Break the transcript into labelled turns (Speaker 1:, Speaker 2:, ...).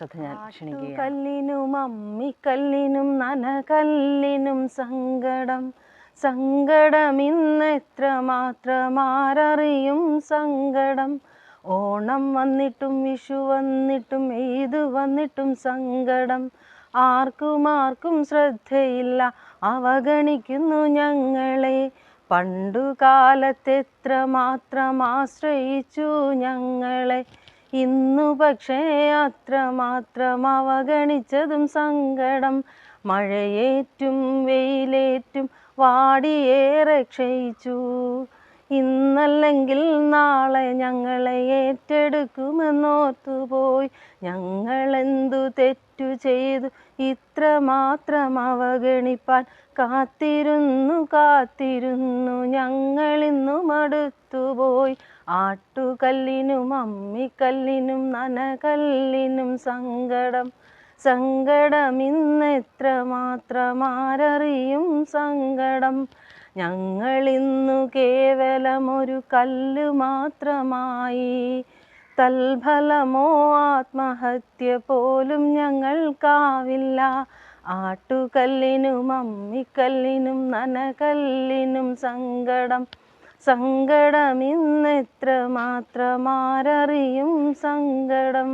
Speaker 1: ശ്രദ്ധ ഞാൻ ക്ഷണിക്കുകയാണ്.
Speaker 2: കല്ലിനും അമ്മിക്കല്ലിനും നനകല്ലിനും സങ്കടം സങ്കടം ഇന്നെത്ര മാത്രമാരറിയും സങ്കടം. ഓണം വന്നിട്ടും വിഷു വന്നിട്ടും ഈദ് വന്നിട്ടും സങ്കടം. ആർക്കും ശ്രദ്ധയില്ല, അവഗണിക്കുന്നു ഞങ്ങളെ. പണ്ടുകാലത്തെത്ര മാത്രം ആശ്രയിച്ചു ഞങ്ങളെ. ഇന്നു പക്ഷേ അത്രമാത്രം അവഗണിച്ചതും സങ്കടം. മഴയേറ്റും വെയിലേറ്റും വാടിയേറെ ക്ഷയിച്ചു. ഇന്നല്ലെങ്കിൽ നാളെ ഞങ്ങളെ ഏറ്റെടുക്കുമെന്നോർത്തുപോയി. ഞങ്ങളെന്തു തെറ്റു ചെയ്തു ഇത്രമാത്രം അവഗണിപ്പാൻ? കാത്തിരുന്നു ഞങ്ങളിന്നു മടുത്തുപോയി. ആട്ടുകല്ലിനും അമ്മിക്കല്ലിനും നനകല്ലിനും സങ്കടം സങ്കടം ഇന്നെത്ര മാത്രമാരറിയും സങ്കടം. ഞങ്ങളിന്നു കേവലമൊരു കല്ല് മാത്രമായി. തൽഫലമോ ആത്മഹത്യ പോലും ഞങ്ങൾക്കാവില്ല. ആട്ടുകല്ലിനും അമ്മിക്കല്ലിനും നനകല്ലിനും സങ്കടം സങ്കടം ഇന്നെത്ര മാത്രമാരറിയും സങ്കടം.